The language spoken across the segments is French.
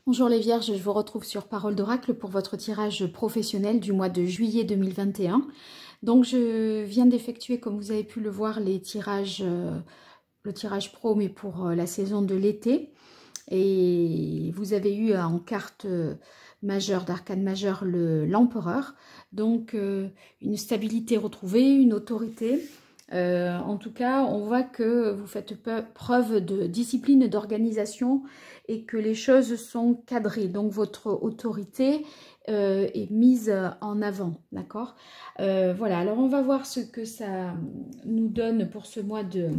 Bonjour les Vierges, je vous retrouve sur Parole d'Oracle pour votre tirage professionnel du mois de juillet 2021. Donc je viens d'effectuer, comme vous avez pu le voir, le tirage pro, mais pour la saison de l'été. Et vous avez eu en carte majeure, d'arcane majeur, l'empereur. Donc une stabilité retrouvée, une autorité. En tout cas, on voit que vous faites preuve de discipline, d'organisation et que les choses sont cadrées. Donc, votre autorité est mise en avant, d'accord? Voilà, alors on va voir ce que ça nous donne pour ce mois de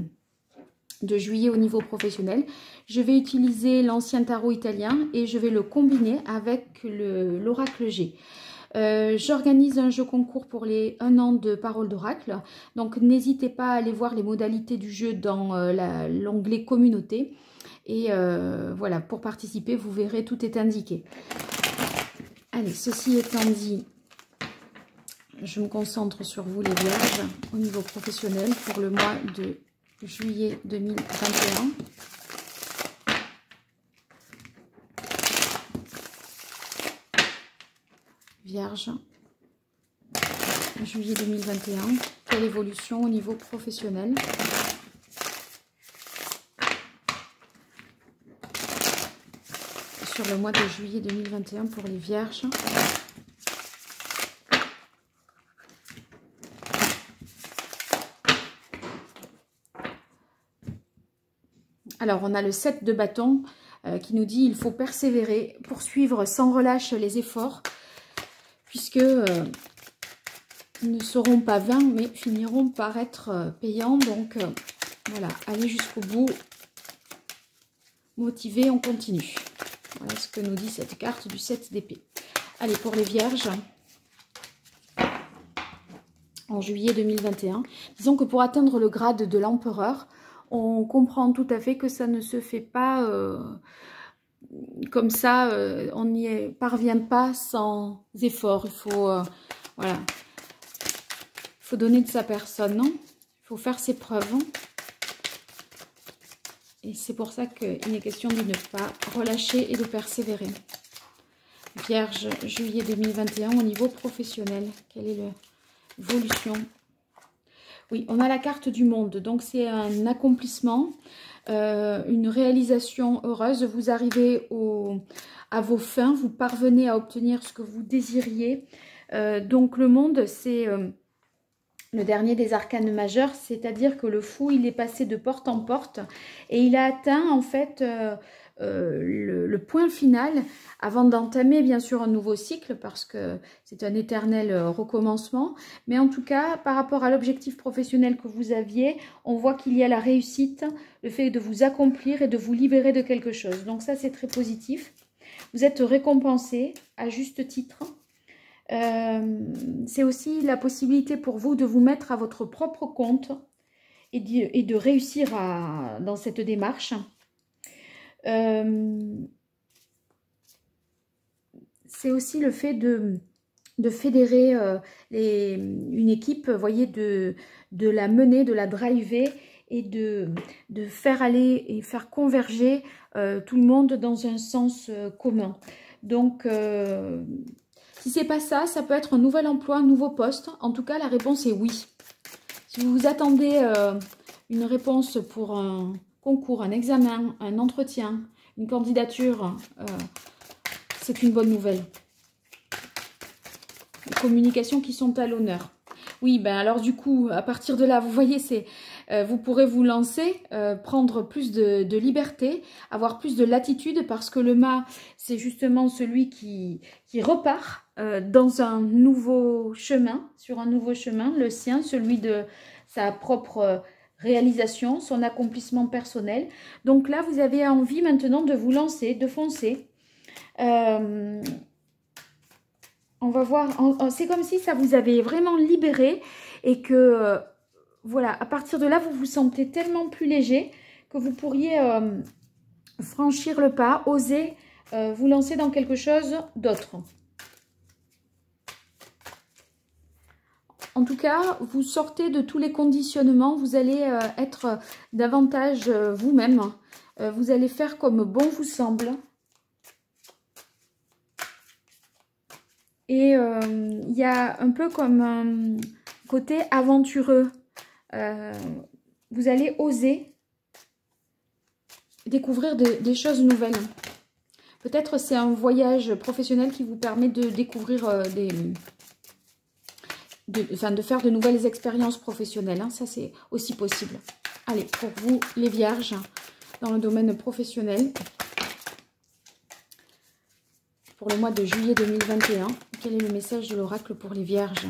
juillet au niveau professionnel. Je vais utiliser l'ancien tarot italien et je vais le combiner avec l'oracle G. J'organise un jeu concours pour les 1 an de Parole d'Oracle. Donc, n'hésitez pas à aller voir les modalités du jeu dans l'onglet communauté. Et voilà, pour participer, vous verrez, tout est indiqué. Allez, ceci étant dit, je me concentre sur vous les Vierges au niveau professionnel pour le mois de juillet 2021. Vierge, juillet 2021, quelle évolution au niveau professionnel? Sur le mois de juillet 2021 pour les Vierges. Alors, on a le 7 de bâton qui nous dit il faut persévérer, poursuivre sans relâche les efforts, puisque ils ne seront pas vains, mais finiront par être payants. Donc, voilà, allez jusqu'au bout, motivé, on continue. Voilà ce que nous dit cette carte du 7 d'épée. Allez, pour les Vierges, en juillet 2021, disons que pour atteindre le grade de l'empereur, on comprend tout à fait que ça ne se fait pas comme ça, on n'y parvient pas sans effort. Il faut, voilà, il faut donner de sa personne, il faut faire ses preuves. Et c'est pour ça qu'il est question de ne pas relâcher et de persévérer. Vierge, juillet 2021, au niveau professionnel, quelle est l'évolution? Oui, on a la carte du monde, donc c'est un accomplissement, une réalisation heureuse. Vous arrivez à vos fins, vous parvenez à obtenir ce que vous désiriez. Donc le monde, c'est le dernier des arcanes majeurs, c'est-à-dire que le fou, il est passé de porte en porte et il a atteint en fait le point final avant d'entamer bien sûr un nouveau cycle, parce que c'est un éternel recommencement. Mais en tout cas, par rapport à l'objectif professionnel que vous aviez, on voit qu'il y a la réussite, le fait de vous accomplir et de vous libérer de quelque chose. Donc ça, c'est très positif. Vous êtes récompensé à juste titre. C'est aussi la possibilité pour vous de vous mettre à votre propre compte et de réussir dans cette démarche. C'est aussi le fait de fédérer une équipe, vous voyez, de la mener, de la driver et de faire aller et faire converger tout le monde dans un sens commun. Donc, si c'est pas ça, ça peut être un nouvel emploi, un nouveau poste. En tout cas, la réponse est oui. Si vous vous attendez une réponse pour un concours, un examen, un entretien, une candidature, c'est une bonne nouvelle. Les communications qui sont à l'honneur. Oui, ben alors du coup, à partir de là, vous voyez, vous pourrez vous lancer, prendre plus de liberté, avoir plus de latitude, parce que le mât, c'est justement celui qui repart dans un nouveau chemin, sur un nouveau chemin, le sien, celui de sa propre réalisation, son accomplissement personnel. Donc là, vous avez envie maintenant de vous lancer, de foncer. On va voir, c'est comme si ça vous avait vraiment libéré et que, voilà, à partir de là, vous vous sentez tellement plus léger que vous pourriez franchir le pas, oser vous lancer dans quelque chose d'autre. En tout cas, vous sortez de tous les conditionnements, vous allez être davantage vous-même. Vous allez faire comme bon vous semble. Et il y a un peu comme un côté aventureux. Vous allez oser découvrir des choses nouvelles. Peut-être c'est un voyage professionnel qui vous permet de découvrir de faire de nouvelles expériences professionnelles. Hein. Ça, c'est aussi possible. Allez, pour vous, les vierges, dans le domaine professionnel, pour le mois de juillet 2021, quel est le message de l'oracle pour les vierges?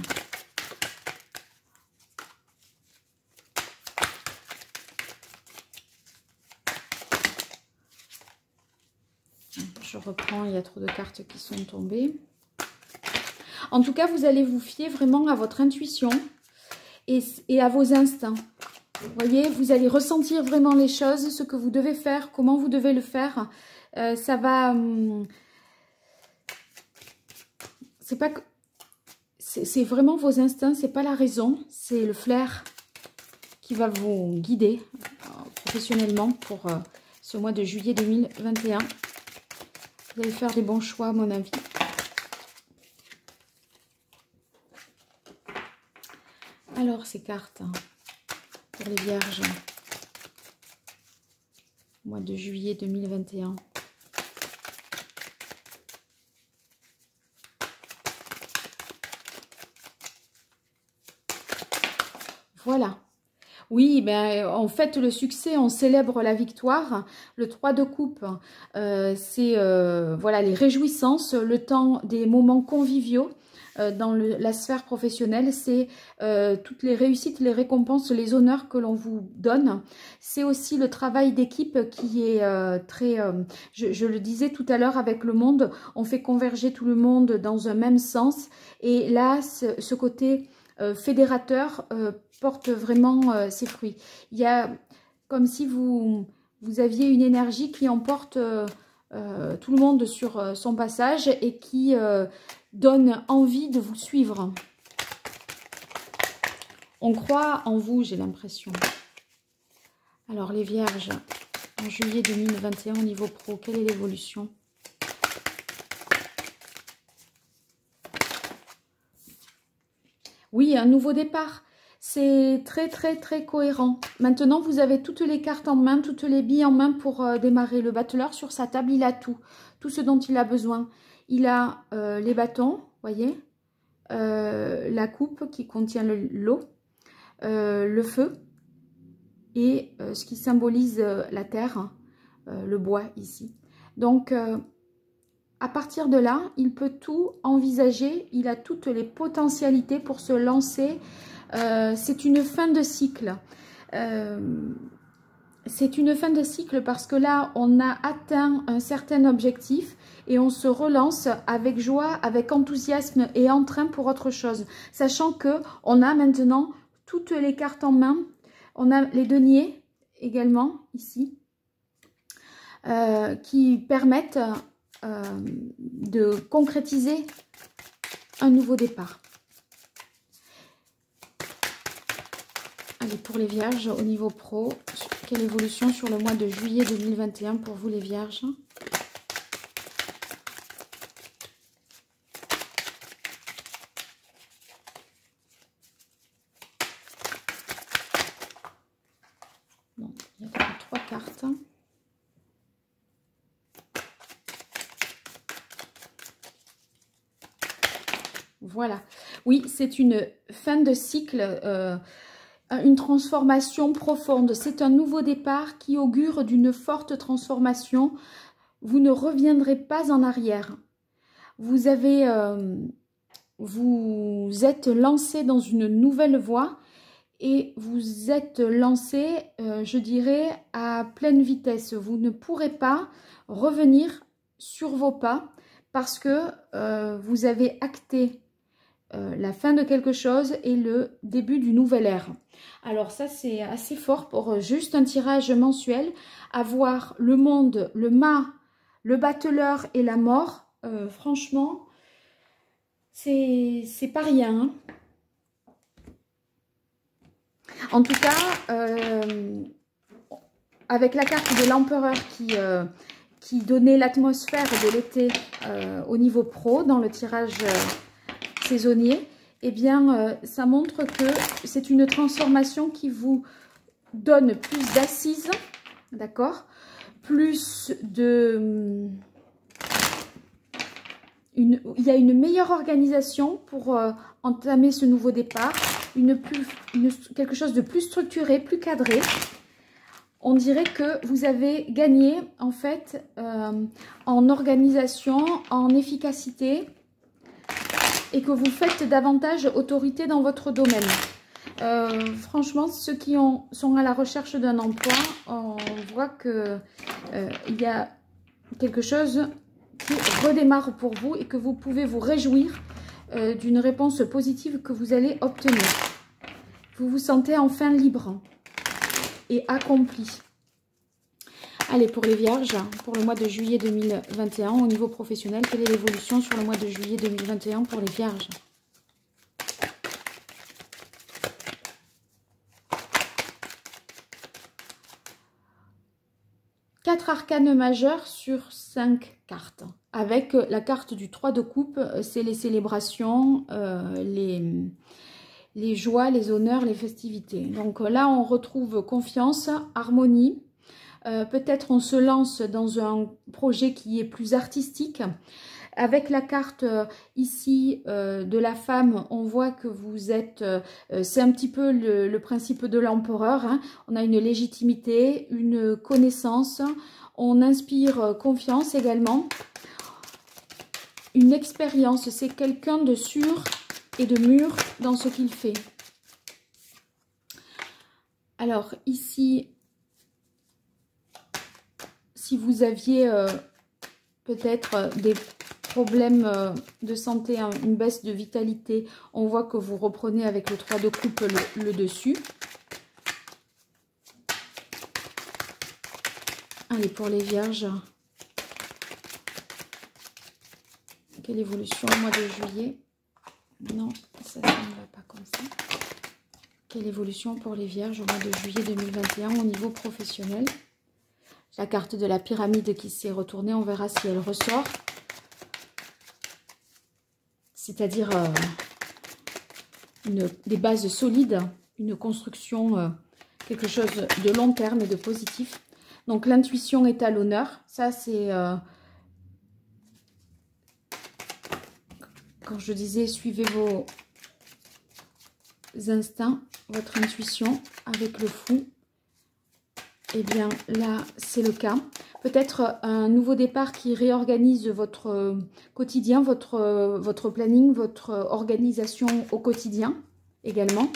Je reprends, il y a trop de cartes qui sont tombées. En tout cas, vous allez vous fier vraiment à votre intuition et à vos instincts. Vous voyez, vous allez ressentir vraiment les choses, ce que vous devez faire, comment vous devez le faire. Ça va... c'est vraiment vos instincts, c'est pas la raison, c'est le flair qui va vous guider professionnellement pour ce mois de juillet 2021. Vous allez faire des bons choix, à mon avis. Alors, ces cartes pour les vierges, mois de juillet 2021. Voilà. Oui, ben, on fête le succès, on célèbre la victoire. Le 3 de coupe, c'est voilà, les réjouissances, le temps des moments conviviaux. Dans la sphère professionnelle, c'est toutes les réussites, les récompenses, les honneurs que l'on vous donne. C'est aussi le travail d'équipe qui est très... je le disais tout à l'heure avec le monde, on fait converger tout le monde dans un même sens. Et là, ce côté fédérateur porte vraiment ses fruits. Il y a comme si vous aviez une énergie qui emporte tout le monde sur son passage et qui donne envie de vous suivre. On croit en vous, j'ai l'impression. Alors les vierges, en juillet 2021 au niveau pro, quelle est l'évolution? Oui, un nouveau départ. C'est très, très, très cohérent. Maintenant, vous avez toutes les cartes en main, toutes les billes en main pour démarrer. Le battleur, sur sa table, il a tout. Tout ce dont il a besoin. Il a les bâtons, voyez, la coupe qui contient l'eau, le feu et ce qui symbolise la terre, le bois ici. Donc, à partir de là, il peut tout envisager. Il a toutes les potentialités pour se lancer. C'est une fin de cycle. C'est une fin de cycle parce que là, on a atteint un certain objectif et on se relance avec joie, avec enthousiasme et entrain pour autre chose. Sachant que on a maintenant toutes les cartes en main. On a les deniers également ici qui permettent de concrétiser un nouveau départ. Allez, pour les vierges, au niveau pro, quelle évolution sur le mois de juillet 2021 pour vous les vierges? Bon, il y a que 3 cartes. Voilà. Oui, c'est une fin de cycle, une transformation profonde. C'est un nouveau départ qui augure d'une forte transformation. Vous ne reviendrez pas en arrière. Vous avez, vous êtes lancé dans une nouvelle voie et vous êtes lancé, je dirais, à pleine vitesse. Vous ne pourrez pas revenir sur vos pas parce que vous avez acté la fin de quelque chose et le début du nouvel ère. Alors ça, c'est assez fort pour juste un tirage mensuel. Avoir le monde, le mât, le battleur et la mort, franchement, c'est pas rien. Hein. En tout cas, avec la carte de l'empereur qui donnait l'atmosphère de l'été au niveau pro dans le tirage saisonnier, eh bien, ça montre que c'est une transformation qui vous donne plus d'assises, d'accord, plus de... il y a une meilleure organisation pour entamer ce nouveau départ, quelque chose de plus structuré, plus cadré. On dirait que vous avez gagné en fait en organisation, en efficacité et que vous faites davantage autorité dans votre domaine. Franchement, ceux qui sont à la recherche d'un emploi, on voit que il y a quelque chose qui redémarre pour vous et que vous pouvez vous réjouir d'une réponse positive que vous allez obtenir. Vous vous sentez enfin libre et accompli. Allez, pour les vierges, pour le mois de juillet 2021, au niveau professionnel, quelle est l'évolution sur le mois de juillet 2021 pour les vierges? Quatre arcanes majeures sur 5 cartes. Avec la carte du 3 de coupe, c'est les célébrations, les joies, les honneurs, les festivités. Donc là, on retrouve confiance, harmonie. Peut-être on se lance dans un projet qui est plus artistique. Avec la carte ici de la femme, on voit que vous êtes, c'est un petit peu le principe de l'empereur, hein. On a une légitimité, une connaissance, on inspire confiance également. Une expérience, c'est quelqu'un de sûr et de mûr dans ce qu'il fait. Alors ici, si vous aviez peut-être des problèmes de santé, hein, une baisse de vitalité, on voit que vous reprenez avec le 3 de coupe le dessus. Allez, pour les vierges, quelle évolution au mois de juillet? Non, ça ne va pas comme ça. Quelle évolution pour les vierges au mois de juillet 2021 au niveau professionnel? La carte de la pyramide qui s'est retournée, on verra si elle ressort. C'est-à-dire des bases solides, une construction, quelque chose de long terme et de positif. Donc l'intuition est à l'honneur. Ça c'est, quand je disais suivez vos instincts, votre intuition avec le fou. Eh bien là c'est le cas. Peut-être un nouveau départ qui réorganise votre quotidien, votre planning, votre organisation au quotidien également.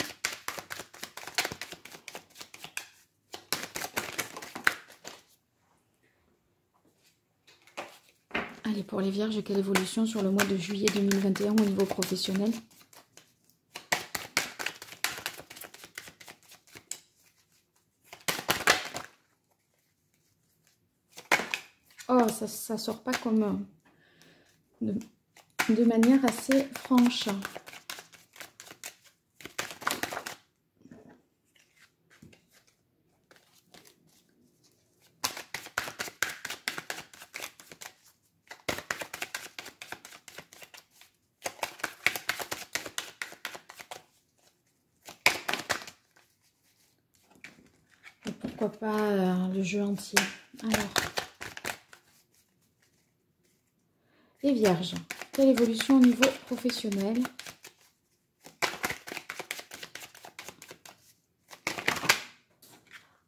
Allez, pour les vierges, quelle évolution sur le mois de juillet 2021 au niveau professionnel? Oh, ça sort pas comme de manière assez franche. Et pourquoi pas le jeu entier? Alors. Les vierges, quelle évolution au niveau professionnel?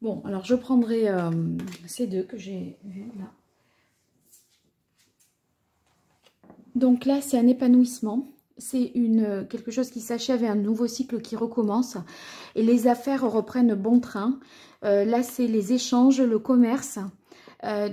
Bon, alors je prendrai ces deux que j'ai vus là. Donc là, c'est un épanouissement. C'est quelque chose qui s'achève et un nouveau cycle qui recommence. Et les affaires reprennent bon train. Là, c'est les échanges, le commerce.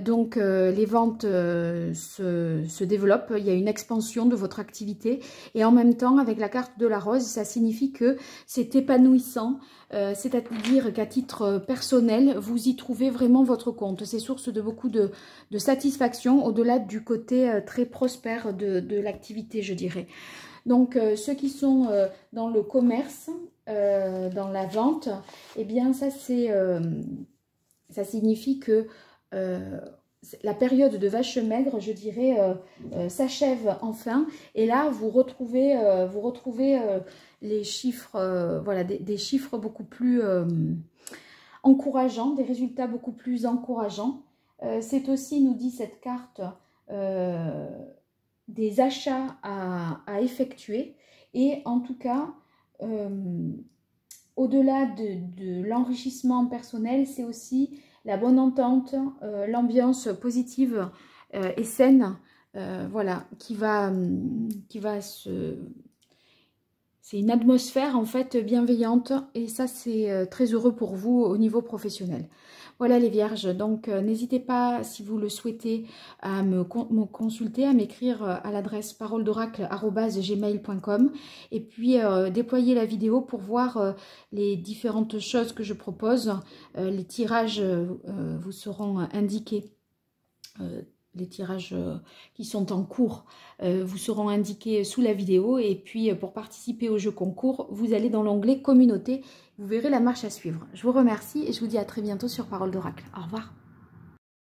Donc les ventes se développent, il y a une expansion de votre activité et en même temps avec la carte de la rose, ça signifie que c'est épanouissant, c'est-à-dire qu'à titre personnel, vous y trouvez vraiment votre compte. C'est source de beaucoup de satisfaction au-delà du côté très prospère de l'activité, je dirais. Donc ceux qui sont dans le commerce, dans la vente, eh bien ça signifie que la période de vache maigre, je dirais, s'achève enfin. Et là, vous retrouvez les chiffres, voilà, des chiffres beaucoup plus encourageants, des résultats beaucoup plus encourageants. C'est aussi, nous dit cette carte, des achats à effectuer. Et en tout cas, au-delà de l'enrichissement personnel, c'est aussi la bonne entente, l'ambiance positive et saine, voilà, qui va se... C'est une atmosphère en fait bienveillante et ça c'est très heureux pour vous au niveau professionnel. Voilà les vierges, donc n'hésitez pas si vous le souhaitez à me consulter, à m'écrire à l'adresse paroledoracle@gmail.com et puis déployer la vidéo pour voir les différentes choses que je propose. Les tirages vous seront indiqués. Les tirages qui sont en cours vous seront indiqués sous la vidéo. Et puis, pour participer au jeu concours, vous allez dans l'onglet Communauté. Vous verrez la marche à suivre. Je vous remercie et je vous dis à très bientôt sur Parole d'Oracle. Au revoir.